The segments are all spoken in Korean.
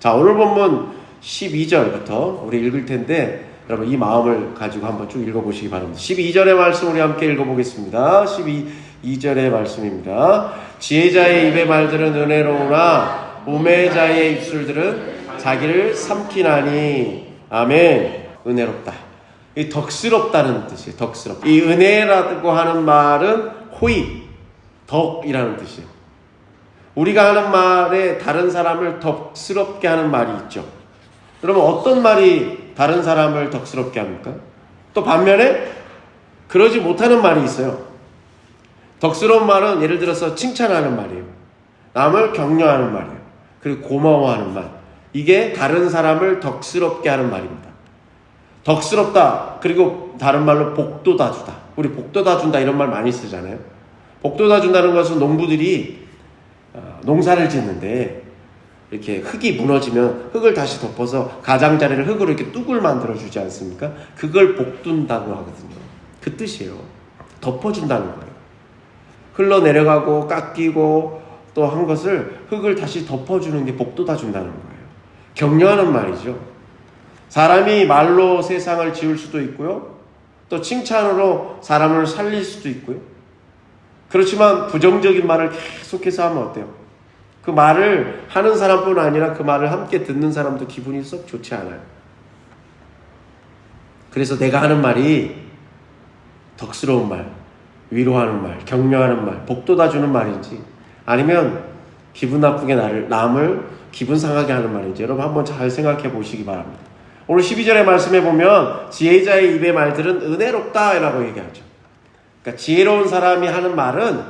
자, 오늘 본문 12절부터 우리 읽을 텐데 여러분 이 마음을 가지고 한번 쭉 읽어보시기 바랍니다. 12절의 말씀 우리 함께 읽어보겠습니다. 12절의 말씀입니다. 지혜자의 입의 말들은 은혜로우나 우매자의 입술들은 자기를 삼키나니. 아멘. 은혜롭다. 이 덕스럽다는 뜻이에요. 덕스럽다. 이 은혜라고 하는 말은 호의, 덕이라는 뜻이에요. 우리가 하는 말에 다른 사람을 덕스럽게 하는 말이 있죠. 그러면 어떤 말이 다른 사람을 덕스럽게 합니까? 또 반면에 그러지 못하는 말이 있어요. 덕스러운 말은 예를 들어서 칭찬하는 말이에요. 남을 격려하는 말이에요. 그리고 고마워하는 말. 이게 다른 사람을 덕스럽게 하는 말입니다. 덕스럽다. 그리고 다른 말로 복돋아 주다. 우리 복돋아 준다 이런 말 많이 쓰잖아요. 복돋아 준다는 것은 농부들이 농사를 짓는데 이렇게 흙이 무너지면 흙을 다시 덮어서 가장자리를 흙으로 이렇게 뚝을 만들어 주지 않습니까? 그걸 복둔다고 하거든요. 그 뜻이에요. 덮어준다는 거예요. 흘러내려가고 깎이고 또 한 것을 흙을 다시 덮어주는 게 복돋아 준다는 거예요. 격려하는 말이죠. 사람이 말로 세상을 지을 수도 있고요. 또 칭찬으로 사람을 살릴 수도 있고요. 그렇지만 부정적인 말을 계속해서 하면 어때요? 그 말을 하는 사람뿐 아니라 그 말을 함께 듣는 사람도 기분이 썩 좋지 않아요. 그래서 내가 하는 말이 덕스러운 말, 위로하는 말, 격려하는 말, 복돋아주는 말인지 아니면 기분 나쁘게 남을 기분 상하게 하는 말인지 여러분 한번 잘 생각해 보시기 바랍니다. 오늘 12절의 말씀에 보면 지혜자의 입의 말들은 은혜롭다 라고 얘기하죠. 그러니까 지혜로운 사람이 하는 말은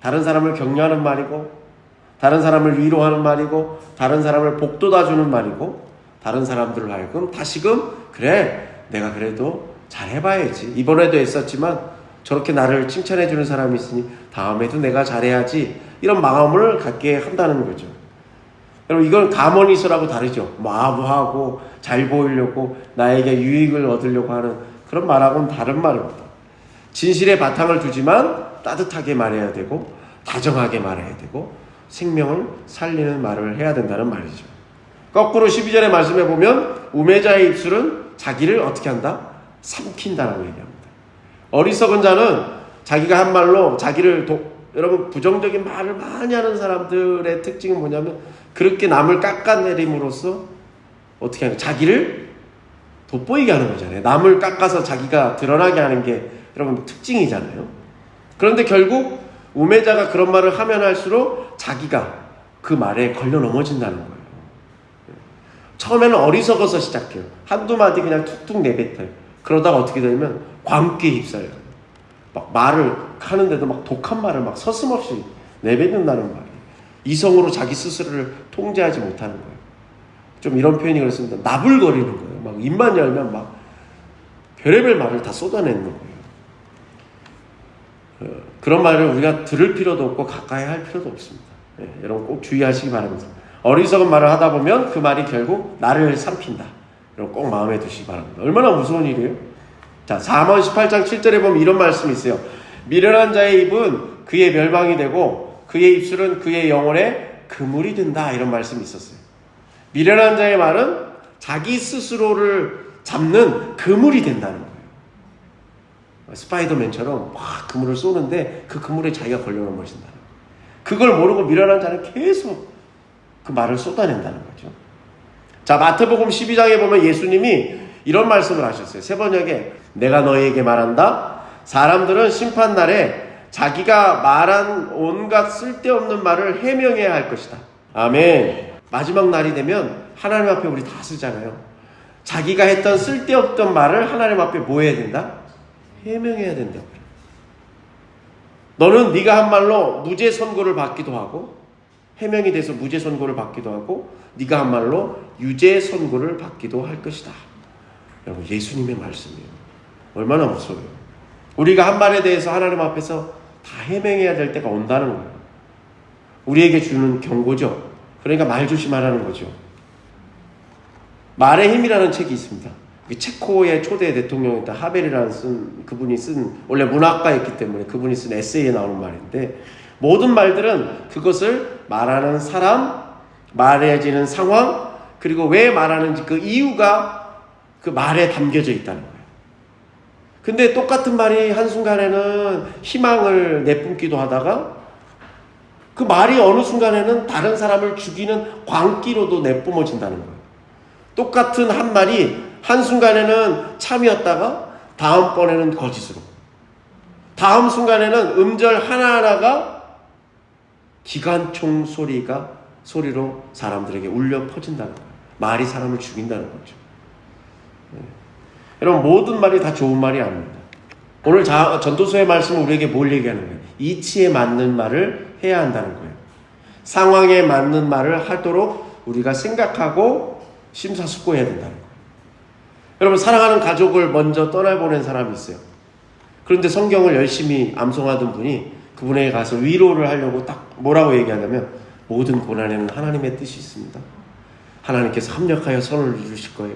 다른 사람을 격려하는 말이고 다른 사람을 위로하는 말이고 다른 사람을 복돋아주는 말이고 다른 사람들을 하여금 다시금 그래 내가 그래도 잘해봐야지 이번에도 했었지만 저렇게 나를 칭찬해주는 사람이 있으니 다음에도 내가 잘해야지 이런 마음을 갖게 한다는 거죠. 여러분 이건 가모니서라고 다르죠. 마부하고 잘 보이려고 나에게 유익을 얻으려고 하는 그런 말하고는 다른 말입니다. 진실의 바탕을 두지만 따뜻하게 말해야 되고 다정하게 말해야 되고 생명을 살리는 말을 해야 된다는 말이죠. 거꾸로 12절의 말씀에 보면 우매자의 입술은 자기를 어떻게 한다? 삼킨다라고 얘기합니다. 어리석은 자는 자기가 한 말로 자기를 여러분 부정적인 말을 많이 하는 사람들의 특징은 뭐냐면 그렇게 남을 깎아내림으로써 어떻게 하냐 자기를 돋보이게 하는 거잖아요. 남을 깎아서 자기가 드러나게 하는 게 여러분 특징이잖아요. 그런데 결국 우매자가 그런 말을 하면 할수록 자기가 그 말에 걸려 넘어진다는 거예요. 처음에는 어리석어서 시작해요. 한두 마디 그냥 툭툭 내뱉어요. 그러다가 어떻게 되냐면 광기에 휩싸여요. 막 말을 하는데도 막 독한 말을 막 서슴없이 내뱉는다는 말이에요. 이성으로 자기 스스로를 통제하지 못하는 거예요. 좀 이런 표현이 그렇습니다. 나불거리는 거예요. 막 입만 열면 막 별의별 말을 다 쏟아내는 거예요. 그런 말을 우리가 들을 필요도 없고 가까이 할 필요도 없습니다. 여러분 꼭 주의하시기 바랍니다. 어리석은 말을 하다 보면 그 말이 결국 나를 삼킨다. 여러분 꼭 마음에 두시기 바랍니다. 얼마나 무서운 일이에요? 자, 잠언 18장 7절에 보면 이런 말씀이 있어요. 미련한 자의 입은 그의 멸망이 되고 그의 입술은 그의 영혼에 그물이 된다. 이런 말씀이 있었어요. 미련한 자의 말은 자기 스스로를 잡는 그물이 된다는 거예요. 스파이더맨처럼 막 그물을 쏘는데 그 그물에 자기가 걸려 넘어진다는 거예요. 그걸 모르고 미련한 자는 계속 그 말을 쏟아낸다는 거죠. 자, 마태복음 12장에 보면 예수님이 이런 말씀을 하셨어요. 세 번역에 내가 너희에게 말한다. 사람들은 심판날에 자기가 말한 온갖 쓸데없는 말을 해명해야 할 것이다. 아멘. 마지막 날이 되면 하나님 앞에 우리 다 쓰잖아요. 자기가 했던 쓸데없던 말을 하나님 앞에 뭐 해야 된다? 해명해야 된다고. 너는 네가 한 말로 무죄 선고를 받기도 하고 해명이 돼서 무죄 선고를 받기도 하고 네가 한 말로 유죄 선고를 받기도 할 것이다. 여러분 예수님의 말씀이에요. 얼마나 무서워요. 우리가 한 말에 대해서 하나님 앞에서 다 해명해야 될 때가 온다는 거예요. 우리에게 주는 경고죠. 그러니까 말 조심하라는 거죠. 말의 힘이라는 책이 있습니다. 체코의 초대 대통령이었던 하벨이라는 그분이 쓴 원래 문학가였기 때문에 그분이 쓴 에세이에 나오는 말인데 모든 말들은 그것을 말하는 사람 말해지는 상황, 그리고 왜 말하는지 그 이유가 그 말에 담겨져 있다는 거예요. 근데 똑같은 말이 한순간에는 희망을 내뿜기도 하다가 그 말이 어느 순간에는 다른 사람을 죽이는 광기로도 내뿜어진다는 거예요. 똑같은 한 말이 한순간에는 참이었다가 다음번에는 거짓으로, 다음 순간에는 음절 하나하나가 기관총 소리로 사람들에게 울려 퍼진다는 거예요. 말이 사람을 죽인다는 거죠. 네. 여러분, 모든 말이 다 좋은 말이 아닙니다. 오늘 전도서의 말씀은 우리에게 뭘 얘기하는 거예요? 이치에 맞는 말을 해야 한다는 거예요. 상황에 맞는 말을 하도록 우리가 생각하고 심사숙고해야 된다는 거예요. 여러분, 사랑하는 가족을 먼저 떠나보낸 사람이 있어요. 그런데 성경을 열심히 암송하던 분이 그분에게 가서 위로를 하려고 딱 뭐라고 얘기하냐면, 모든 고난에는 하나님의 뜻이 있습니다. 하나님께서 합력하여 선을 이루실 거예요.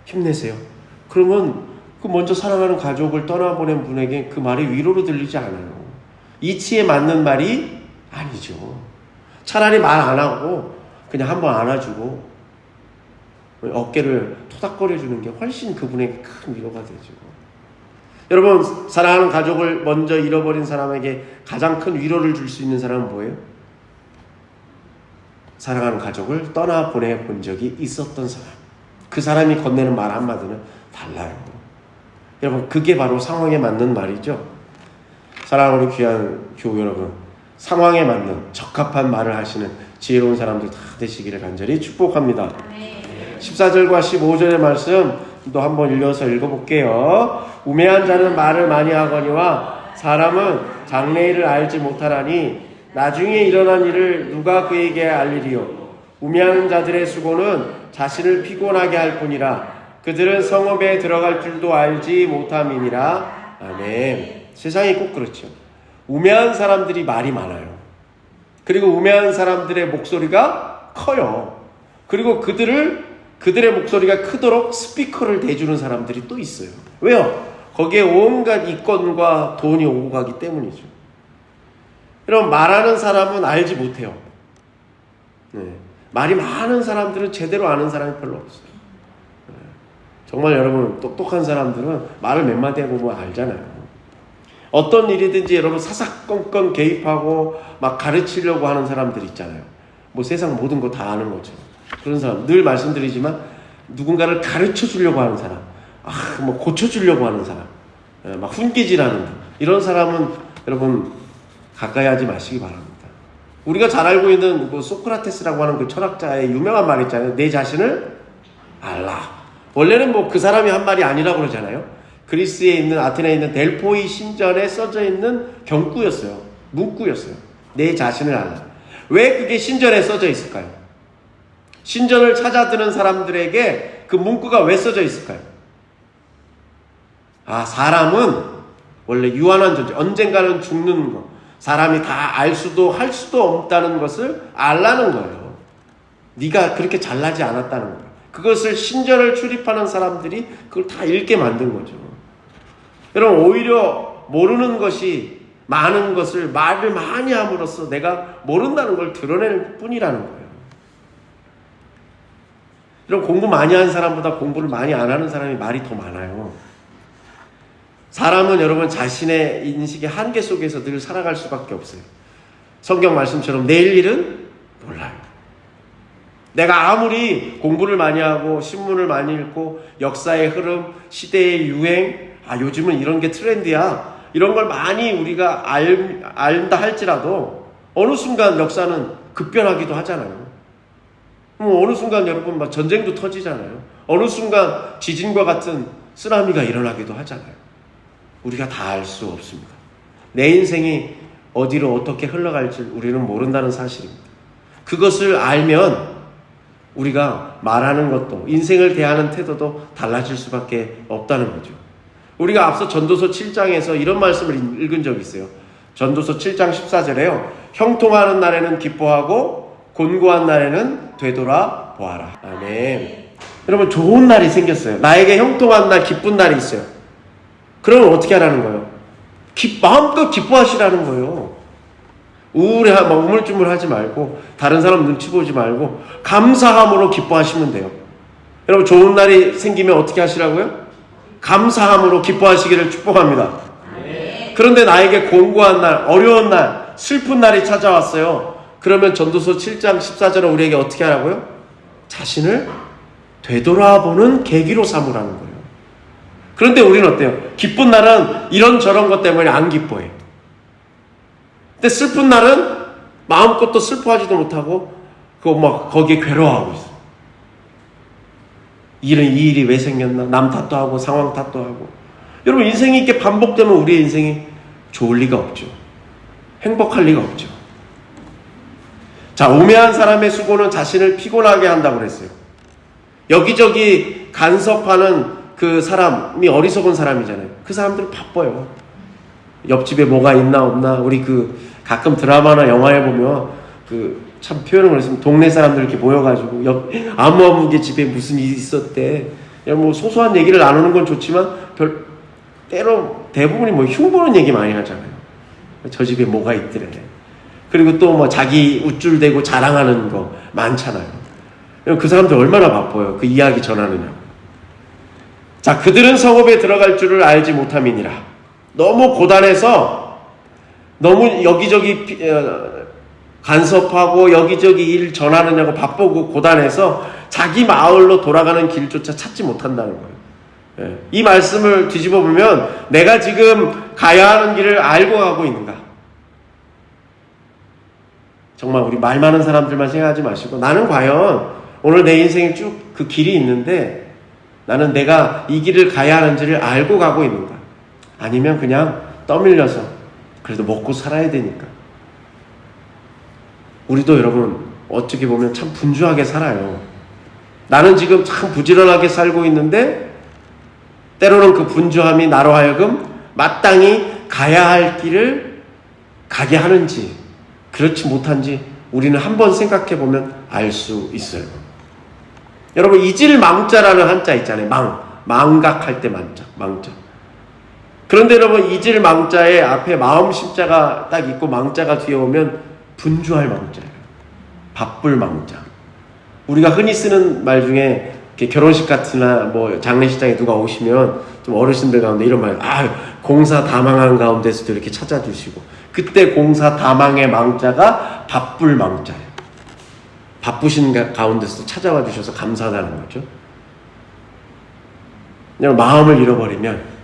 힘내세요. 그러면 그 먼저 사랑하는 가족을 떠나보낸 분에게 그 말이 위로로 들리지 않아요. 이치에 맞는 말이 아니죠. 차라리 말 안 하고 그냥 한번 안아주고 어깨를 토닥거려주는 게 훨씬 그분에게 큰 위로가 되죠. 여러분, 사랑하는 가족을 먼저 잃어버린 사람에게 가장 큰 위로를 줄 수 있는 사람은 뭐예요? 사랑하는 가족을 떠나보내본 적이 있었던 사람. 그 사람이 건네는 말 한마디는 달라요. 여러분, 그게 바로 상황에 맞는 말이죠. 사랑하는 귀한 교우 여러분, 상황에 맞는 적합한 말을 하시는 지혜로운 사람들 다 되시기를 간절히 축복합니다. 14절과 15절의 말씀 또 한번 읽어볼게요. 우매한 자는 말을 많이 하거니와 사람은 장래일을 알지 못하라니 나중에 일어난 일을 누가 그에게 알리리요. 우매하는 자들의 수고는 자신을 피곤하게 할 뿐이라 그들은 성읍에 들어갈 줄도 알지 못함이니라. 아멘. 세상이 꼭 그렇죠. 우매한 사람들이 말이 많아요. 그리고 우매한 사람들의 목소리가 커요. 그리고 그들의 목소리가 크도록 스피커를 대주는 사람들이 또 있어요. 왜요? 거기에 온갖 이권과 돈이 오고 가기 때문이죠. 여러분, 말하는 사람은 알지 못해요. 네. 말이 많은 사람들은 제대로 아는 사람이 별로 없어요. 네. 정말 여러분, 똑똑한 사람들은 말을 몇 마디 해보면 알잖아요. 어떤 일이든지 여러분 사사건건 개입하고 막 가르치려고 하는 사람들 있잖아요. 뭐 세상 모든 거 다 아는 거죠. 그런 사람, 늘 말씀드리지만 누군가를 가르쳐 주려고 하는 사람, 뭐 고쳐주려고 하는 사람, 막 훈계질하는 이런 사람은 여러분 가까이 하지 마시기 바랍니다. 우리가 잘 알고 있는 그 소크라테스라고 하는 그 철학자의 유명한 말 있잖아요. 내 자신을 알라. 원래는 뭐 그 사람이 한 말이 아니라고 그러잖아요. 그리스에 있는, 아테네에 있는 델포이 신전에 써져 있는 경구였어요. 문구였어요. 내 자신을 알라. 왜 그게 신전에 써져 있을까요? 신전을 찾아드는 사람들에게 그 문구가 왜 써져 있을까요? 사람은 원래 유한한 존재, 언젠가는 죽는 거, 사람이 다 알 수도 할 수도 없다는 것을 알라는 거예요. 네가 그렇게 잘나지 않았다는 거예요. 그것을 신전을 출입하는 사람들이 그걸 다 읽게 만든 거죠. 여러분, 오히려 모르는 것이 많은 것을 말을 많이 함으로써 내가 모른다는 걸 드러낼 뿐이라는 거예요. 여러분, 공부 많이 하는 사람보다 공부를 많이 안 하는 사람이 말이 더 많아요. 사람은 여러분 자신의 인식의 한계 속에서 늘 살아갈 수밖에 없어요. 성경 말씀처럼 내일 일은 몰라요. 내가 아무리 공부를 많이 하고 신문을 많이 읽고 역사의 흐름, 시대의 유행, 요즘은 이런 게 트렌드야, 이런 걸 많이 우리가 알다 할지라도 어느 순간 역사는 급변하기도 하잖아요. 어느 순간 여러분 막 전쟁도 터지잖아요. 어느 순간 지진과 같은 쓰나미가 일어나기도 하잖아요. 우리가 다 알 수 없습니다. 내 인생이 어디로 어떻게 흘러갈지 우리는 모른다는 사실입니다. 그것을 알면 우리가 말하는 것도, 인생을 대하는 태도도 달라질 수밖에 없다는 거죠. 우리가 앞서 전도서 7장에서 이런 말씀을 읽은 적이 있어요. 전도서 7장 14절에요. 형통하는 날에는 기뻐하고 곤고한 날에는 되돌아 보아라. 아멘. 여러분, 좋은 날이 생겼어요. 나에게 형통한 날, 기쁜 날이 있어요. 그러면 어떻게 하라는 거예요? 마음껏 기뻐하시라는 거예요. 우울해하고 막 우물쭈물하지 말고 다른 사람 눈치 보지 말고 감사함으로 기뻐하시면 돼요. 여러분 좋은 날이 생기면 어떻게 하시라고요? 감사함으로 기뻐하시기를 축복합니다. 그런데 나에게 공고한 날, 어려운 날, 슬픈 날이 찾아왔어요. 그러면 전도서 7장 14절은 우리에게 어떻게 하라고요? 자신을 되돌아보는 계기로 삼으라는 거예요. 그런데 우리는 어때요? 기쁜 날은 이런저런 것 때문에 안 기뻐해요. 근데 슬픈 날은 마음껏 슬퍼하지도 못하고 거기에 괴로워하고 있어요. 이 일이 왜 생겼나? 남 탓도 하고 상황 탓도 하고. 여러분 인생이 이렇게 반복되면 우리의 인생이 좋을 리가 없죠. 행복할 리가 없죠. 자, 우매한 사람의 수고는 자신을 피곤하게 한다고 그랬어요. 여기저기 간섭하는 그 사람이 어리석은 사람이잖아요. 그 사람들은 바빠요. 옆집에 뭐가 있나 없나. 우리 가끔 드라마나 영화에 보면 참 표현을 그랬으면 동네 사람들 이렇게 모여가지고 아무개 집에 무슨 일이 있었대. 그냥 뭐 소소한 얘기를 나누는 건 좋지만 때로 대부분이 뭐 흉보는 얘기 많이 하잖아요. 저 집에 뭐가 있더래. 그리고 또 뭐 자기 우쭐대고 자랑하는 거 많잖아요. 그 사람들 얼마나 바빠요. 그 이야기 전하느냐. 자, 그들은 성읍에 들어갈 줄을 알지 못함이니라. 너무 고단해서 너무 여기저기 간섭하고 여기저기 일 전하느냐고 바쁘고 고단해서 자기 마을로 돌아가는 길조차 찾지 못한다는 거예요. 이 말씀을 뒤집어 보면 내가 지금 가야 하는 길을 알고 가고 있는가? 정말 우리 말 많은 사람들만 생각하지 마시고 나는 과연 오늘 내 인생에 쭉 그 길이 있는데 나는 내가 이 길을 가야 하는지를 알고 가고 있는가? 아니면 그냥 떠밀려서 그래도 먹고 살아야 되니까. 우리도 여러분 어떻게 보면 참 분주하게 살아요. 나는 지금 참 부지런하게 살고 있는데 때로는 그 분주함이 나로 하여금 마땅히 가야 할 길을 가게 하는지 그렇지 못한지 우리는 한번 생각해 보면 알 수 있어요. 여러분 이질망자라는 한자 있잖아요. 망각할 때 망자. 그런데 여러분 이질망자의 앞에 마음 심자가 딱 있고 망자가 뒤에 오면 분주할 망자예요. 바쁠 망자. 우리가 흔히 쓰는 말 중에 결혼식 같으나 뭐 장례식장에 누가 오시면 좀 어르신들 가운데 이런 말, 공사 다망한 가운데서도 이렇게 찾아주시고, 그때 공사 다망의 망자가 바쁠 망자예요. 바쁘신 가운데서도 찾아와 주셔서 감사하다는 거죠. 그냥 마음을 잃어버리면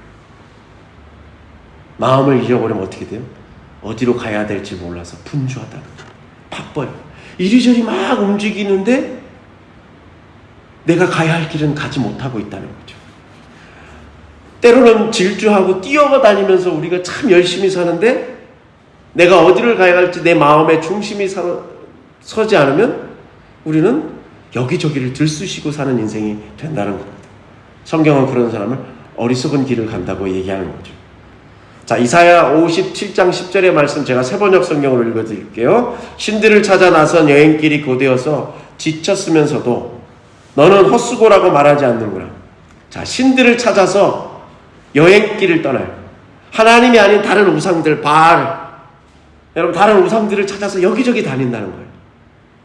어떻게 돼요? 어디로 가야 될지 몰라서 분주하다는 거죠. 바빠요. 이리저리 막 움직이는데 내가 가야 할 길은 가지 못하고 있다는 거죠. 때로는 질주하고 뛰어다니면서 우리가 참 열심히 사는데 내가 어디를 가야 할지 내 마음의 중심이 서지 않으면 우리는 여기저기를 들쑤시고 사는 인생이 된다는 겁니다. 성경은 그런 사람을 어리석은 길을 간다고 얘기하는 거죠. 자, 이사야 57장 10절의 말씀 제가 새번역 성경으로 읽어드릴게요. 신들을 찾아 나선 여행길이 고되어서 지쳤으면서도 너는 헛수고라고 말하지 않는구나. 자, 신들을 찾아서 여행길을 떠나요. 하나님이 아닌 다른 우상들, 바알. 여러분, 다른 우상들을 찾아서 여기저기 다닌다는 거예요.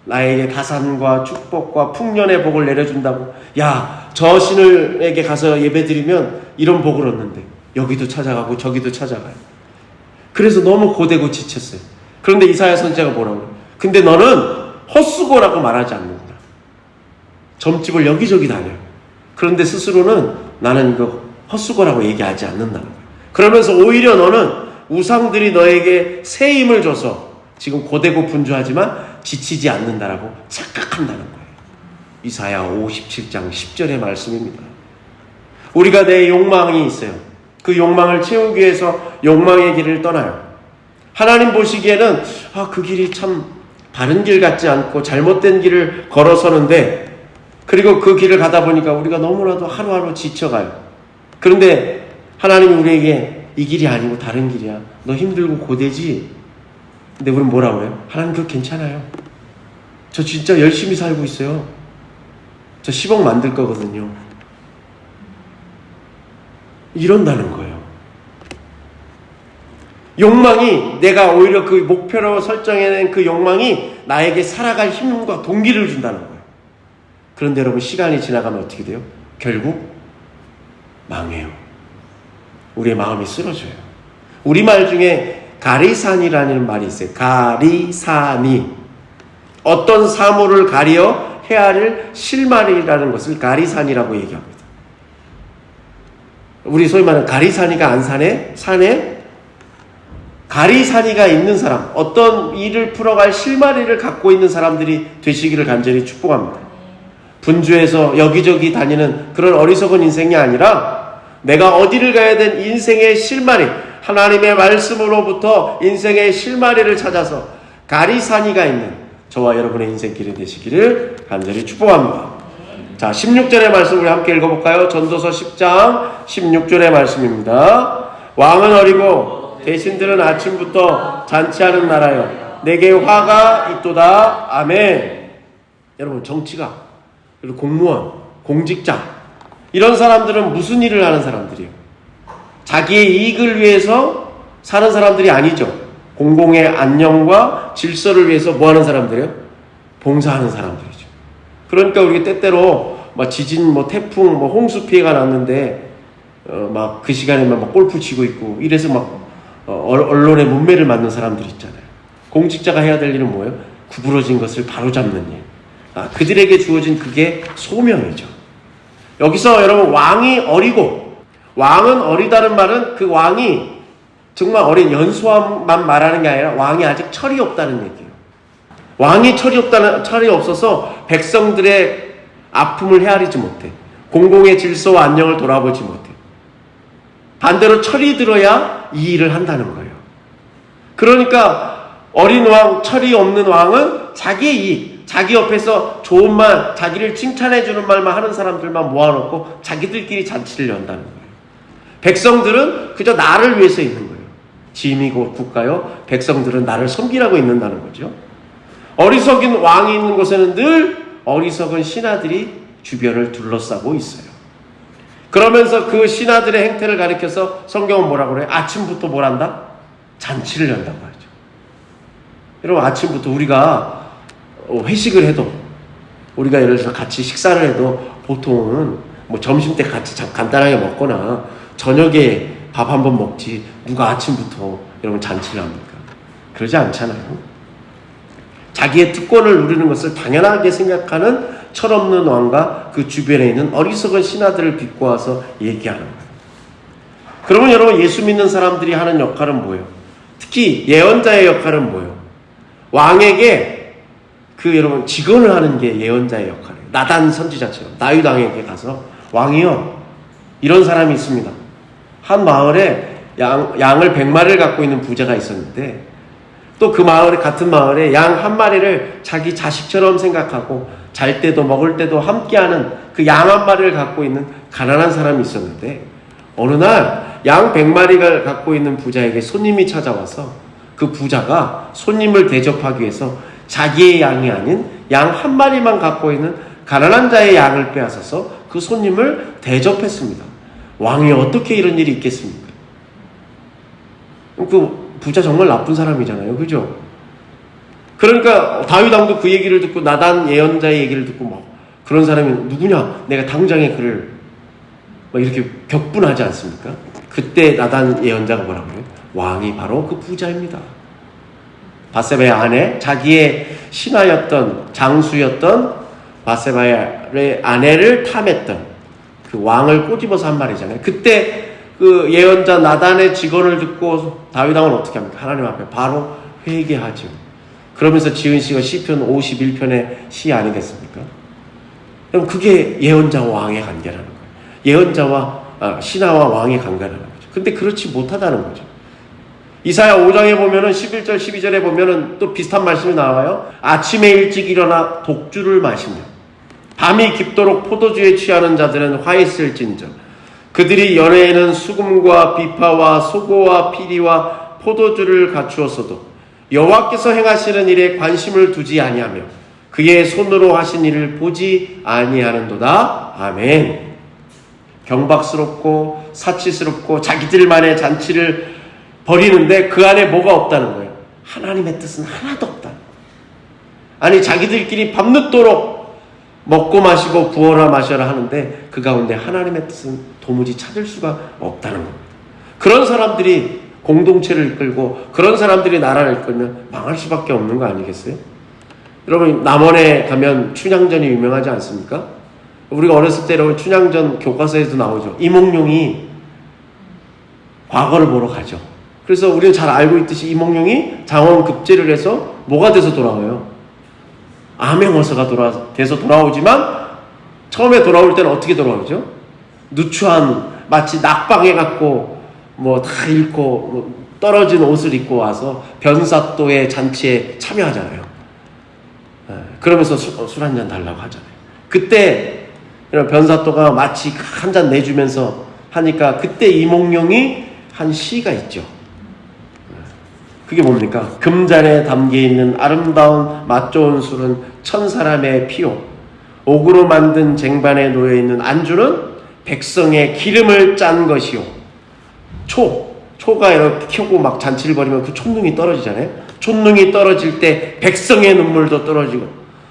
나에게 다산과 축복과 풍년의 복을 내려준다고. 야, 저 신에게 가서 예배드리면 이런 복을 얻는데 여기도 찾아가고 저기도 찾아가요. 그래서 너무 고되고 지쳤어요. 그런데 이사야 선지자가 뭐라고 그래요? 근데 너는 헛수고라고 말하지 않는구나. 점집을 여기저기 다녀요. 그런데 스스로는 나는 이거 헛수고라고 얘기하지 않는다는 거예요. 그러면서 오히려 너는 우상들이 너에게 새 힘을 줘서 지금 고되고 분주하지만 지치지 않는다라고 착각한다는 거예요. 이사야 57장 10절의 말씀입니다. 우리가 내 욕망이 있어요. 그 욕망을 채우기 위해서 욕망의 길을 떠나요. 하나님 보시기에는 그 길이 참 바른 길 같지 않고 잘못된 길을 걸어서는데, 그리고 그 길을 가다 보니까 우리가 너무나도 하루하루 지쳐가요. 그런데 하나님이 우리에게 이 길이 아니고 다른 길이야. 너 힘들고 고되지? 근데 우리는 뭐라고 해요? 하나님 그거 괜찮아요. 저 진짜 열심히 살고 있어요. 저 10억 만들 거거든요. 이런다는 거예요. 욕망이, 내가 오히려 그 목표로 설정해낸 그 욕망이 나에게 살아갈 힘과 동기를 준다는 거예요. 그런데 여러분, 시간이 지나가면 어떻게 돼요? 결국 망해요. 우리의 마음이 쓰러져요. 우리말 중에 가리산이라는 말이 있어요. 가리산이. 어떤 사물을 가리어 헤아릴 실마리라는 것을 가리산이라고 얘기합니다. 우리 소위 말하는 가리산이가 안 사네? 사네? 가리산이가 있는 사람, 어떤 일을 풀어갈 실마리를 갖고 있는 사람들이 되시기를 간절히 축복합니다. 분주해서 여기저기 다니는 그런 어리석은 인생이 아니라 내가 어디를 가야 된 인생의 실마리, 하나님의 말씀으로부터 인생의 실마리를 찾아서 가리산이가 있는 저와 여러분의 인생길이 되시기를 간절히 축복합니다. 자, 16절의 말씀 우리 함께 읽어볼까요? 전도서 10장 16절의 말씀입니다. 왕은 어리고 대신들은 아침부터 잔치하는 나라여 내게 화가 있도다. 아멘. 여러분, 정치가, 그리고 공무원, 공직자, 이런 사람들은 무슨 일을 하는 사람들이에요? 자기의 이익을 위해서 사는 사람들이 아니죠. 공공의 안녕과 질서를 위해서 뭐 하는 사람들이에요? 봉사하는 사람들이죠. 그러니까 우리가 때때로 막 지진, 태풍, 홍수 피해가 났는데 막 그 시간에만 막 골프 치고 있고 이래서 막 언론의 문매를 맞는 사람들 있잖아요. 공직자가 해야 될 일은 뭐예요? 구부러진 것을 바로잡는 일. 그들에게 주어진 그게 소명이죠. 여기서 여러분, 왕이 어리고, 왕은 어리다는 말은 그 왕이 정말 어린 연소함만 말하는 게 아니라 왕이 아직 철이 없다는 얘기예요. 왕이 철이 없어서 백성들의 아픔을 헤아리지 못해. 공공의 질서와 안녕을 돌아보지 못해. 반대로 철이 들어야 이 일을 한다는 거예요. 그러니까 어린 왕, 철이 없는 왕은 자기의 이익, 자기 옆에서 좋은 말, 자기를 칭찬해주는 말만 하는 사람들만 모아놓고 자기들끼리 잔치를 연다는 거예요. 백성들은 그저 나를 위해서 있는 거예요. 짐이고 국가요, 백성들은 나를 섬기라고 있는다는 거죠. 어리석은 왕이 있는 곳에는 늘 어리석은 신하들이 주변을 둘러싸고 있어요. 그러면서 그 신하들의 행태를 가리켜서 성경은 뭐라고 그래요? 아침부터 뭘 한다? 잔치를 연다고 하죠. 여러분, 아침부터 우리가 회식을 해도, 우리가 예를 들어서 같이 식사를 해도 보통은 점심 때 같이 간단하게 먹거나 저녁에 밥 한번 먹지, 누가 아침부터 여러분 잔치를 합니까? 그러지 않잖아요. 자기의 특권을 누리는 것을 당연하게 생각하는 철없는 왕과 그 주변에 있는 어리석은 신하들을 비꼬아서 얘기하는 거예요. 그러면 여러분, 예수 믿는 사람들이 하는 역할은 뭐예요? 특히 예언자의 역할은 뭐예요? 왕에게 여러분 직언을 하는 게 예언자의 역할이에요. 나단 선지자처럼 다윗 왕에게 가서, 왕이요, 이런 사람이 있습니다. 한 마을에 양을 100마리를 갖고 있는 부자가 있었는데, 또 그 마을에, 같은 마을에 양 한 마리를 자기 자식처럼 생각하고 잘 때도 먹을 때도 함께하는 그 양 한 마리를 갖고 있는 가난한 사람이 있었는데, 어느 날 양 100마리를 갖고 있는 부자에게 손님이 찾아와서 그 부자가 손님을 대접하기 위해서 자기의 양이 아닌 양 한 마리만 갖고 있는 가난한 자의 양을 빼앗아서 그 손님을 대접했습니다. 왕이 어떻게 이런 일이 있겠습니까? 그 부자 정말 나쁜 사람이잖아요. 그죠? 그러니까 다윗 왕도 그 얘기를 듣고, 나단 예언자의 얘기를 듣고 그런 사람이 누구냐? 내가 당장에 그를 이렇게 격분하지 않습니까? 그때 나단 예언자가 뭐라고 그래요? 왕이 바로 그 부자입니다. 바세바의 아내, 자기의 신하였던, 장수였던 바세바의 아내를 탐했던 그 왕을 꼬집어서 한 말이잖아요. 그때 그 예언자 나단의 직언을 듣고 다윗 왕은 어떻게 합니까? 하나님 앞에 바로 회개하죠. 그러면서 지은 시가 시편 51편의 시 아니겠습니까? 그럼 그게 예언자와 왕의 관계라는 거예요. 예언자와 신하와 왕의 관계라는 거죠. 근데 그렇지 못하다는 거죠. 이사야 5장에 보면은 11절 12절에 보면은 또 비슷한 말씀이 나와요. 아침에 일찍 일어나 독주를 마시며 밤이 깊도록 포도주에 취하는 자들은 화 있을진저. 그들이 연회에는 수금과 비파와 소고와 피리와 포도주를 갖추었어도 여호와께서 행하시는 일에 관심을 두지 아니하며 그의 손으로 하신 일을 보지 아니하는도다. 아멘. 경박스럽고 사치스럽고 자기들만의 잔치를 버리는데 그 안에 뭐가 없다는 거예요? 하나님의 뜻은 하나도 없다. 아니 자기들끼리 밤늦도록 먹고 마시고 부어라 마셔라 하는데 그 가운데 하나님의 뜻은 도무지 찾을 수가 없다는 겁니다. 그런 사람들이 공동체를 이끌고 그런 사람들이 나라를 이끌면 망할 수밖에 없는 거 아니겠어요? 여러분 남원에 가면 춘향전이 유명하지 않습니까? 우리가 어렸을 때 여러분 춘향전 교과서에도 나오죠. 이몽룡이 과거를 보러 가죠. 그래서 우리는 잘 알고 있듯이 이몽룡이 장원급제를 해서 뭐가 돼서 돌아와요? 암행어사가 돼서 돌아오지만 처음에 돌아올 때는 어떻게 돌아오죠? 누추한 마치 낙방해갖고 뭐 다 잃고 뭐 떨어진 옷을 입고 와서 변사또의 잔치에 참여하잖아요. 그러면서 술 한 잔 달라고 하잖아요. 그때 변사또가 마치 한 잔 내주면서 하니까 그때 이몽룡이 한 시가 있죠. 그게 뭡니까? 금잔에 담겨있는 아름다운 맛 좋은 술은 천사람의 피요, 옥으로 만든 쟁반에 놓여있는 안주는 백성의 기름을 짠 것이요. 초가 이렇게 켜고 막 잔치를 벌이면 그 촛능이 떨어지잖아요. 촛능이 떨어질 때 백성의 눈물도 떨어지고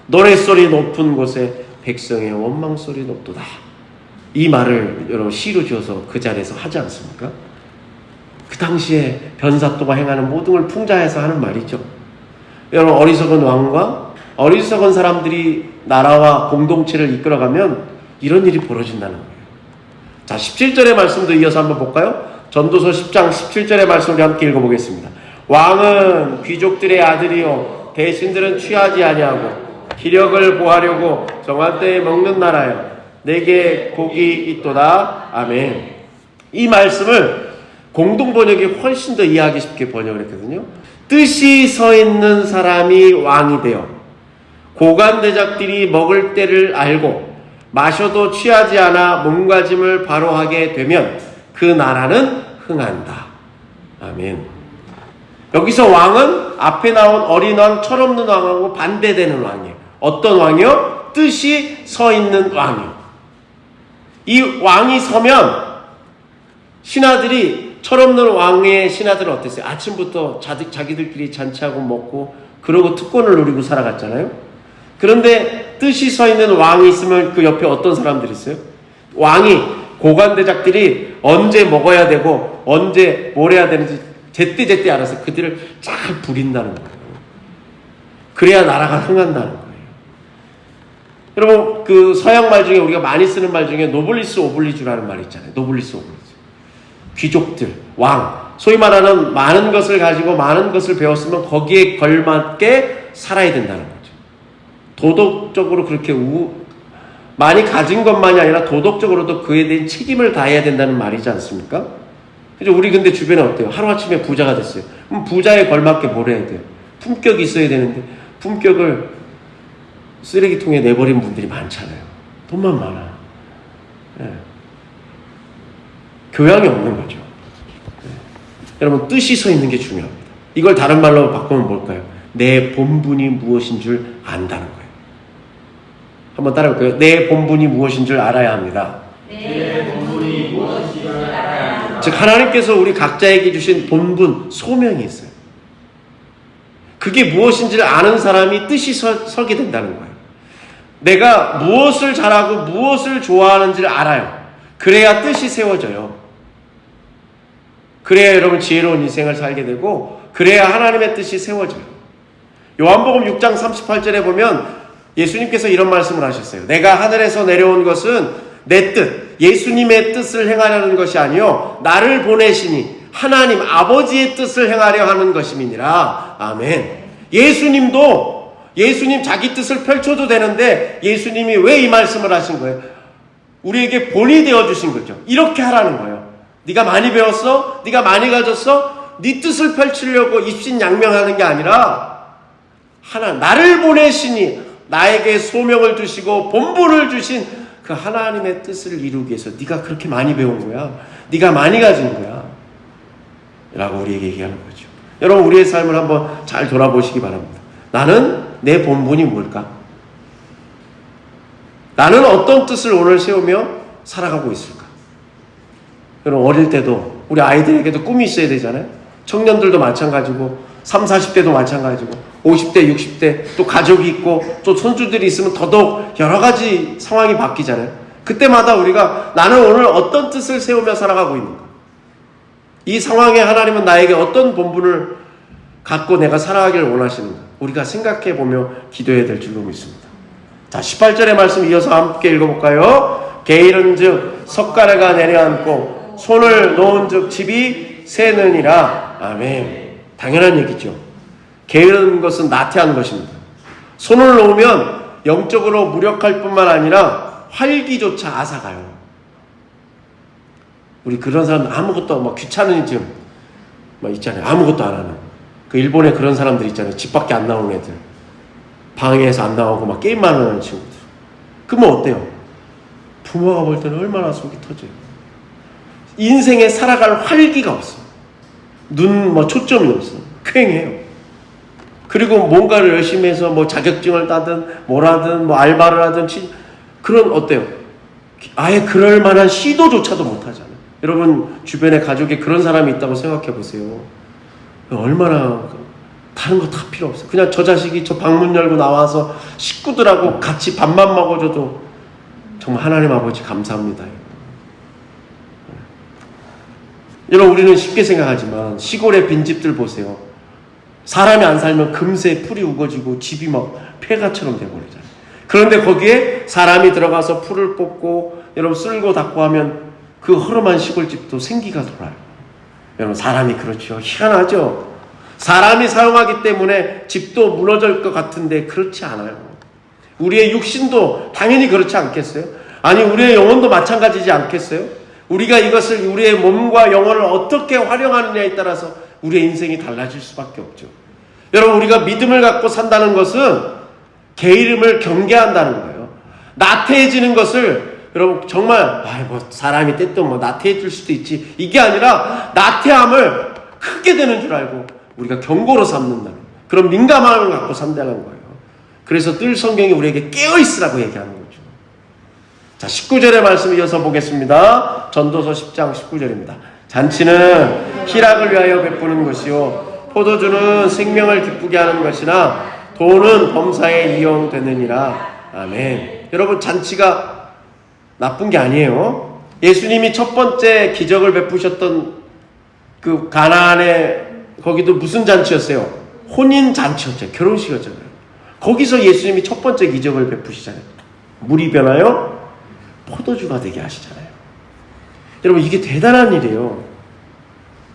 노랫소리 높은 곳에 백성의 원망소리 높도다. 이 말을 여러분 시로 지어서 그 자리에서 하지 않습니까? 그 당시에 변사또가 행하는 모든 걸 풍자해서 하는 말이죠. 여러분 어리석은 왕과 어리석은 사람들이 나라와 공동체를 이끌어가면 이런 일이 벌어진다는 거예요. 자, 17절의 말씀도 이어서 한번 볼까요? 전도서 10장 17절의 말씀을 함께 읽어보겠습니다. 왕은 귀족들의 아들이요 대신들은 취하지 아니하고 기력을 보하려고 정한 때에 먹는 나라여 내게 복이 있도다. 아멘. 이 말씀을 공동번역이 훨씬 더 이해하기 쉽게 번역을 했거든요. 뜻이 서 있는 사람이 왕이 되어 고관대작들이 먹을 때를 알고 마셔도 취하지 않아 몸가짐을 바로 하게 되면 그 나라는 흥한다. 아멘. 여기서 왕은 앞에 나온 어린 왕, 철없는 왕하고 반대되는 왕이에요. 어떤 왕이요? 뜻이 서 있는 왕이요. 이 왕이 서면 신하들이, 철없는 왕의 신하들은 어땠어요? 아침부터 자기들끼리 잔치하고 먹고 그러고 특권을 노리고 살아갔잖아요. 그런데 뜻이 서 있는 왕이 있으면 그 옆에 어떤 사람들이 있어요? 왕이, 고관대작들이 언제 먹어야 되고 언제 뭘 해야 되는지 제때제때 알아서 그들을 잘 부린다는 거예요. 그래야 나라가 흥한다는 거예요. 여러분 그 서양 말 중에 우리가 많이 쓰는 말 중에 노블리스 오블리주라는 말이 있잖아요. 노블리스 오블리주. 귀족들, 왕, 소위 말하는 많은 것을 가지고 많은 것을 배웠으면 거기에 걸맞게 살아야 된다는 거죠. 도덕적으로 그렇게 많이 가진 것만이 아니라 도덕적으로도 그에 대한 책임을 다해야 된다는 말이지 않습니까? 그죠? 우리 근데 주변에 어때요? 하루아침에 부자가 됐어요. 그럼 부자에 걸맞게 뭘 해야 돼요? 품격이 있어야 되는데 품격을 쓰레기통에 내버린 분들이 많잖아요. 돈만 많아. 네. 교양이 없는 거죠. 네. 여러분 뜻이 서 있는 게 중요합니다. 이걸 다른 말로 바꾸면 뭘까요? 내 본분이 무엇인 줄 안다는 거예요. 한번 따라해볼까요? 내 본분이 무엇인 줄 알아야 합니다. 내 본분이 무엇인 줄 알아야 합니다. 즉 하나님께서 우리 각자에게 주신 본분, 소명이 있어요. 그게 무엇인지를 아는 사람이 뜻이 서게 된다는 거예요. 내가 무엇을 잘하고 무엇을 좋아하는지를 알아요. 그래야 뜻이 세워져요. 그래야 여러분 지혜로운 인생을 살게 되고 그래야 하나님의 뜻이 세워져요. 요한복음 6장 38절에 보면 예수님께서 이런 말씀을 하셨어요. 내가 하늘에서 내려온 것은 내 뜻, 예수님의 뜻을 행하려는 것이 아니요 나를 보내시니 하나님 아버지의 뜻을 행하려 하는 것임이니라. 아멘. 예수님 자기 뜻을 펼쳐도 되는데 예수님이 왜 이 말씀을 하신 거예요? 우리에게 본이 되어주신 거죠. 이렇게 하라는 거예요. 네가 많이 배웠어? 네가 많이 가졌어? 네 뜻을 펼치려고 입신양명하는 게 아니라 나를 보내시니 나에게 소명을 주시고 본분을 주신 그 하나님의 뜻을 이루기 위해서 네가 그렇게 많이 배운 거야. 네가 많이 가진 거야. 라고 우리에게 얘기하는 거죠. 여러분 우리의 삶을 한번 잘 돌아보시기 바랍니다. 나는 내 본분이 뭘까? 나는 어떤 뜻을 오늘 세우며 살아가고 있을까? 여러분 어릴 때도 우리 아이들에게도 꿈이 있어야 되잖아요. 청년들도 마찬가지고 30, 40대도 마찬가지고 50대, 60대 또 가족이 있고 또 손주들이 있으면 더더욱 여러 가지 상황이 바뀌잖아요. 그때마다 우리가 나는 오늘 어떤 뜻을 세우며 살아가고 있는가? 이 상황에 하나님은 나에게 어떤 본분을 갖고 내가 살아가기를 원하시는가? 우리가 생각해보며 기도해야 될 줄로 믿습니다. 자, 18절의 말씀 이어서 함께 읽어볼까요? 게으른즉 석가래가 내려앉고 손을 놓은즉 집이 새느니라. 아멘. 당연한 얘기죠. 게으른 것은 나태한 것입니다. 손을 놓으면 영적으로 무력할 뿐만 아니라 활기조차 앗아가요. 우리 그런 사람 아무것도 막 귀찮은 좀 막 있잖아요. 아무것도 안 하는. 그 일본에 그런 사람들 있잖아요. 집 밖에 안 나오는 애들. 방에서 안 나오고 막 게임만 하는 친구들. 그러면 어때요? 부모가 볼 때는 얼마나 속이 터져요. 인생에 살아갈 활기가 없어. 초점이 없어. 퀭해요. 그리고 뭔가를 열심히 해서 뭐 자격증을 따든 뭐라든 뭐 알바를 하든 그런 어때요? 아예 그럴 만한 시도조차도 못하잖아요. 여러분 주변에 가족에 그런 사람이 있다고 생각해 보세요. 얼마나 다른 거 다 필요 없어요. 그냥 저 자식이 저 방문 열고 나와서 식구들하고 같이 밥만 먹어줘도 정말 하나님 아버지 감사합니다. 여러분 우리는 쉽게 생각하지만 시골의 빈집들 보세요. 사람이 안 살면 금세 풀이 우거지고 집이 막 폐가처럼 돼버리잖아요. 그런데 거기에 사람이 들어가서 풀을 뽑고 여러분 쓸고 닦고 하면 그 허름한 시골집도 생기가 돌아요. 여러분 사람이 그렇죠. 희한하죠. 사람이 사용하기 때문에 집도 무너질 것 같은데 그렇지 않아요. 우리의 육신도 당연히 그렇지 않겠어요? 아니 우리의 영혼도 마찬가지지 않겠어요? 우리가 이것을 우리의 몸과 영혼을 어떻게 활용하느냐에 따라서 우리의 인생이 달라질 수밖에 없죠. 여러분 우리가 믿음을 갖고 산다는 것은 게으름을 경계한다는 거예요. 나태해지는 것을 여러분 정말 사람이 때또 나태해질 수도 있지 이게 아니라 나태함을 크게 되는 줄 알고 우리가 경고로 삼는다는 그런 민감함을 갖고 산다는 거예요. 그래서 늘 성경이 우리에게 깨어있으라고 얘기하는 거죠. 자, 19절의 말씀 이어서 보겠습니다. 전도서 10장 19절입니다. 잔치는 희락을 위하여 베푸는 것이요 포도주는 생명을 기쁘게 하는 것이나 돈은 범사에 이용되느니라. 아멘. 여러분 잔치가 나쁜 게 아니에요. 예수님이 첫 번째 기적을 베푸셨던 그 가나안의 거기도 무슨 잔치였어요? 혼인 잔치였죠. 결혼식이었잖아요. 거기서 예수님이 첫 번째 기적을 베푸시잖아요. 물이 변하여 포도주가 되게 하시잖아요. 여러분 이게 대단한 일이에요.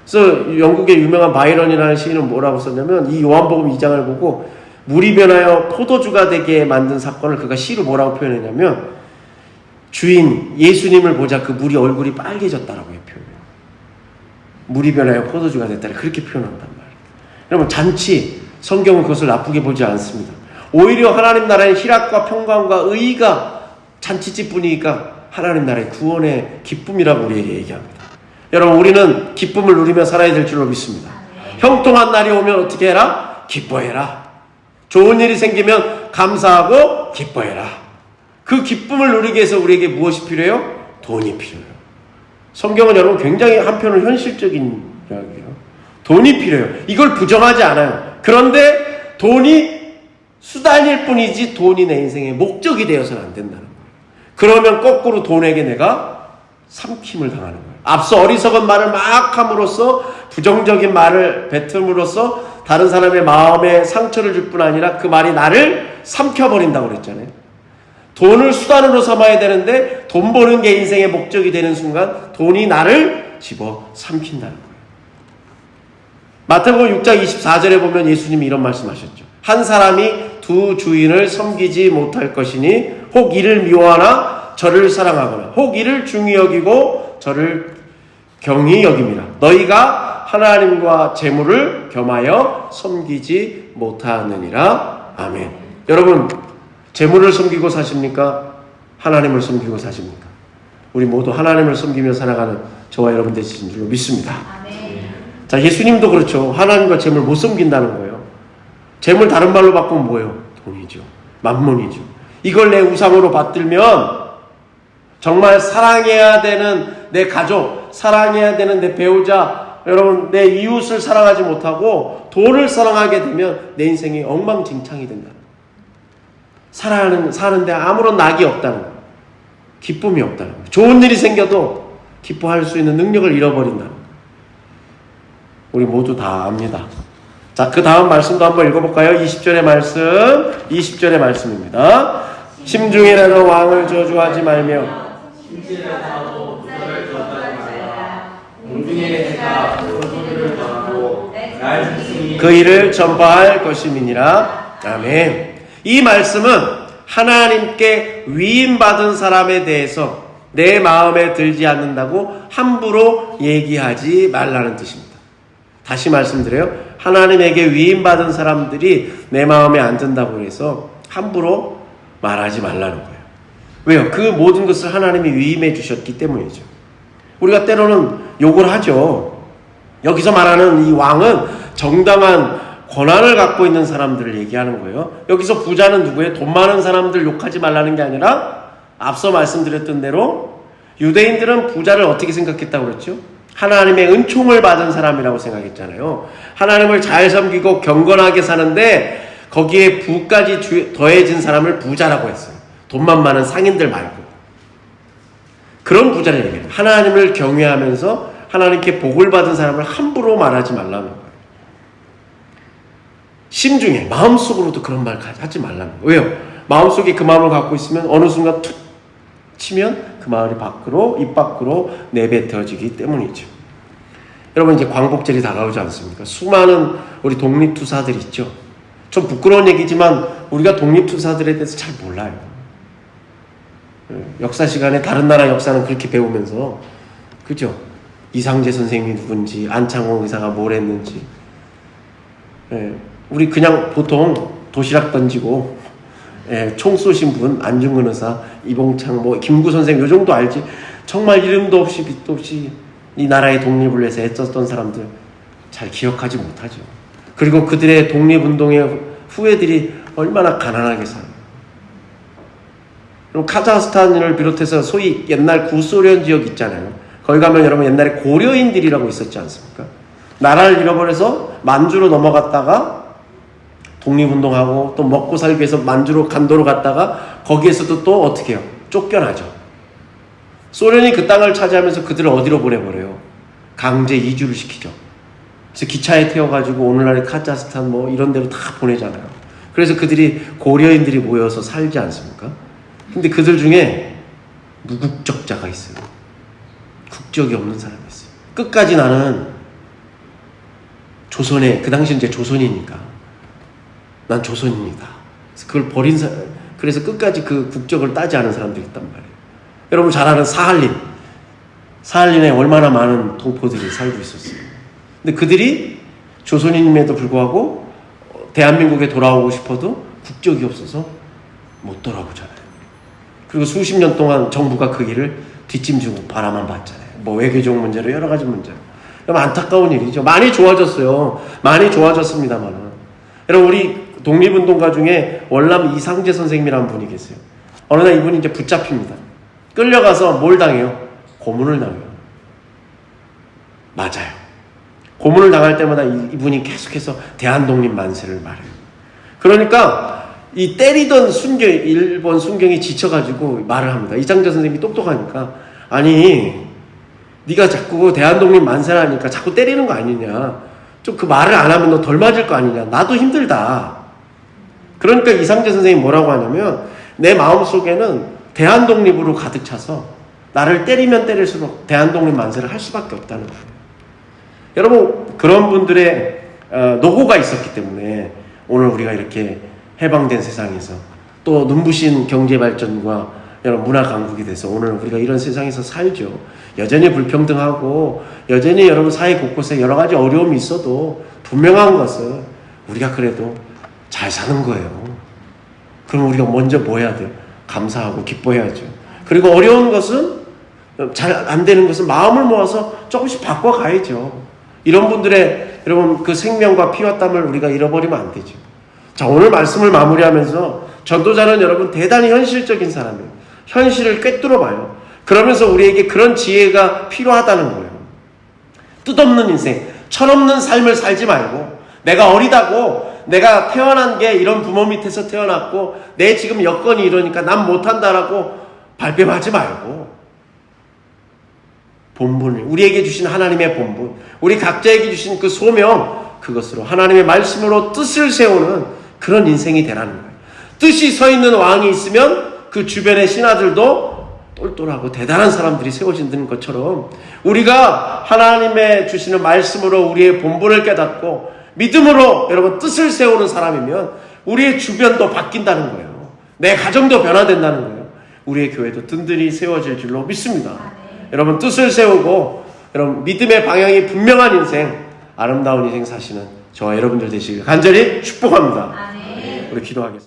그래서 영국의 유명한 바이런이라는 시인은 뭐라고 썼냐면 이 요한복음 2장을 보고 물이 변하여 포도주가 되게 만든 사건을 그가 시로 뭐라고 표현했냐면 주인 예수님을 보자 그 물이 얼굴이 빨개졌다라고 표현해요. 물이 변하여 포도주가 됐다 그렇게 표현한단 말이에요. 여러분 잔치 성경은 그것을 나쁘게 보지 않습니다. 오히려 하나님 나라의 희락과 평강과 의의가 잔치집 분위기가 하나님 나라의 구원의 기쁨이라고 우리에게 얘기합니다. 여러분 우리는 기쁨을 누리며 살아야 될 줄로 믿습니다. 형통한 날이 오면 어떻게 해라? 기뻐해라. 좋은 일이 생기면 감사하고 기뻐해라. 그 기쁨을 누리기 위해서 우리에게 무엇이 필요해요? 돈이 필요해요. 성경은 여러분 굉장히 한편으로 현실적인 이야기예요. 돈이 필요해요. 이걸 부정하지 않아요. 그런데 돈이 수단일 뿐이지 돈이 내 인생의 목적이 되어서는 안 된다는 거예요. 그러면 거꾸로 돈에게 내가 삼킴을 당하는 거예요. 앞서 어리석은 말을 막 함으로써 부정적인 말을 뱉음으로써 다른 사람의 마음에 상처를 줄 뿐 아니라 그 말이 나를 삼켜버린다고 그랬잖아요. 돈을 수단으로 삼아야 되는데 돈 버는 게 인생의 목적이 되는 순간 돈이 나를 집어 삼킨다는 거예요. 마태복음 6장 24절에 보면 예수님이 이런 말씀하셨죠. 한 사람이 두 주인을 섬기지 못할 것이니 혹 이를 미워하나 저를 사랑하거나 혹 이를 중히 여기고 저를 경히 여김이라. 너희가 하나님과 재물을 겸하여 섬기지 못하느니라. 아멘. 여러분 재물을 섬기고 사십니까? 하나님을 섬기고 사십니까? 우리 모두 하나님을 섬기며 살아가는 저와 여러분 되신 줄로 믿습니다. 아멘. 자, 예수님도 그렇죠. 하나님과 재물 못 섬긴다는 거예요. 재물 다른 말로 바꾸면 뭐예요? 돈이죠. 만몬이죠. 이걸 내 우상으로 받들면 정말 사랑해야 되는 내 가족, 사랑해야 되는 내 배우자, 여러분 내 이웃을 사랑하지 못하고 돈을 사랑하게 되면 내 인생이 엉망진창이 된다. 사는데 아무런 낙이 없다는 거예요. 기쁨이 없다는 거예요. 좋은 일이 생겨도 기뻐할 수 있는 능력을 잃어버린다는 거예요. 우리 모두 다 압니다. 자, 그 다음 말씀도 한번 읽어볼까요? 20절의 말씀, 20절의 말씀입니다. 심중이라도 왕을 저주하지 말며 심지라도 너를 저주하지 말라. 공중의 새가 그 소리를 전하고 날 지킴이 그 일을 전파할 것임이니라. 아멘. 이 말씀은 하나님께 위임받은 사람에 대해서 내 마음에 들지 않는다고 함부로 얘기하지 말라는 뜻입니다. 다시 말씀드려요. 하나님에게 위임받은 사람들이 내 마음에 안 든다고 해서 함부로 말하지 말라는 거예요. 왜요? 그 모든 것을 하나님이 위임해 주셨기 때문이죠. 우리가 때로는 욕을 하죠. 여기서 말하는 이 왕은 정당한 권한을 갖고 있는 사람들을 얘기하는 거예요. 여기서 부자는 누구예요? 돈 많은 사람들 욕하지 말라는 게 아니라 앞서 말씀드렸던 대로 유대인들은 부자를 어떻게 생각했다고 그랬죠? 하나님의 은총을 받은 사람이라고 생각했잖아요. 하나님을 잘 섬기고 경건하게 사는데 거기에 부까지 더해진 사람을 부자라고 했어요. 돈만 많은 상인들 말고. 그런 부자를 얘기해요. 하나님을 경외하면서 하나님께 복을 받은 사람을 함부로 말하지 말라는 거예요. 심중에 마음속으로도 그런 말 하지 말라는 거예요. 왜요? 마음속에 그 마음을 갖고 있으면 어느 순간 툭 치면 그 말이 밖으로 입 밖으로 내뱉어지기 때문이죠. 여러분 이제 광복절이 다가오지 않습니까? 수많은 우리 독립투사들 있죠. 좀 부끄러운 얘기지만 우리가 독립투사들에 대해서 잘 몰라요. 역사 시간에 다른 나라 역사는 그렇게 배우면서 그죠? 이상재 선생님이 누군지 안창홍 의사가 뭘 했는지 우리 그냥 보통 도시락 던지고 총 쏘신 분 안중근 의사, 이봉창, 뭐 김구 선생 요 정도 알지. 정말 이름도 없이 빛도 없이 이 나라의 독립을 위해서 애썼던 사람들 잘 기억하지 못하죠. 그리고 그들의 독립운동의 후예들이 얼마나 가난하게 살아요. 그럼 카자흐스탄을 비롯해서 소위 옛날 구소련 지역 있잖아요. 거기 가면 여러분 옛날에 고려인들이라고 있었지 않습니까? 나라를 잃어버려서 만주로 넘어갔다가 독립운동하고 또 먹고 살기 위해서 만주로 간도로 갔다가 거기에서도 또 어떻게 해요? 쫓겨나죠. 소련이 그 땅을 차지하면서 그들을 어디로 보내버려요? 강제 이주를 시키죠. 그래서 기차에 태워가지고 오늘날의 카자흐스탄 뭐 이런 데로 다 보내잖아요. 그래서 그들이 고려인들이 모여서 살지 않습니까? 근데 그들 중에 무국적자가 있어요. 국적이 없는 사람이 있어요. 끝까지 나는 조선에, 그 당시 이제 조선이니까 난 조선입니다. 그래서 그걸 버린 사람, 그래서 끝까지 그 국적을 따지 않은 사람들이 있단 말이에요. 여러분 잘 아는 사할린에 얼마나 많은 동포들이 살고 있었어요. 근데 그들이 조선인임에도 불구하고 대한민국에 돌아오고 싶어도 국적이 없어서 못 돌아오잖아요. 그리고 수십 년 동안 정부가 그 일을 뒷짐지고 바라만 봤잖아요. 뭐 외교적 문제로 여러 가지 문제로. 여러분 안타까운 일이죠. 많이 좋아졌어요. 많이 좋아졌습니다만. 여러분 우리 독립운동가 중에 월남 이상재 선생님이라는 분이 계세요. 어느 날 이분이 이제 붙잡힙니다. 끌려가서 뭘 당해요? 고문을 당해요. 맞아요. 고문을 당할 때마다 이분이 계속해서 대한독립 만세를 말해요. 그러니까 이 때리던 일본 순경이 지쳐가지고 말을 합니다. 이상재 선생님이 똑똑하니까 아니 네가 자꾸 대한독립 만세를 하니까 자꾸 때리는 거 아니냐. 좀 그 말을 안 하면 너 덜 맞을 거 아니냐. 나도 힘들다. 그러니까 이상재 선생님이 뭐라고 하냐면 내 마음속에는 대한독립으로 가득 차서 나를 때리면 때릴수록 대한독립 만세를 할 수밖에 없다는 거예요. 여러분 그런 분들의 노고가 있었기 때문에 오늘 우리가 이렇게 해방된 세상에서 또 눈부신 경제발전과 여러분 문화 강국이 돼서 오늘 우리가 이런 세상에서 살죠. 여전히 불평등하고 여전히 여러분 사회 곳곳에 여러 가지 어려움이 있어도 분명한 것은 우리가 그래도 잘 사는 거예요. 그럼 우리가 먼저 뭐 해야 돼요? 감사하고 기뻐해야죠. 그리고 어려운 것은 잘 안 되는 것은 마음을 모아서 조금씩 바꿔가야죠. 이런 분들의 여러분 그 생명과 피와 땀을 우리가 잃어버리면 안 되죠. 자, 오늘 말씀을 마무리하면서 전도자는 여러분 대단히 현실적인 사람이에요. 현실을 꿰뚫어 봐요. 그러면서 우리에게 그런 지혜가 필요하다는 거예요. 뜻없는 인생, 철없는 삶을 살지 말고, 내가 어리다고, 내가 태어난 게 이런 부모 밑에서 태어났고 내 지금 여건이 이러니까 난 못한다라고 발뺌하지 말고, 본분을, 우리에게 주신 하나님의 본분, 우리 각자에게 주신 그 소명, 그것으로 하나님의 말씀으로 뜻을 세우는 그런 인생이 되라는 거예요. 뜻이 서 있는 왕이 있으면 그 주변의 신하들도 똘똘하고 대단한 사람들이 세워지는 것처럼, 우리가 하나님의 주시는 말씀으로 우리의 본분을 깨닫고 믿음으로 여러분 뜻을 세우는 사람이면 우리의 주변도 바뀐다는 거예요. 내 가정도 변화된다는 거예요. 우리의 교회도 든든히 세워질 줄로 믿습니다. 여러분 뜻을 세우고 여러분 믿음의 방향이 분명한 인생, 아름다운 인생 사시는 저와 여러분들 되시길 간절히 축복합니다. 우리 기도하겠습니다.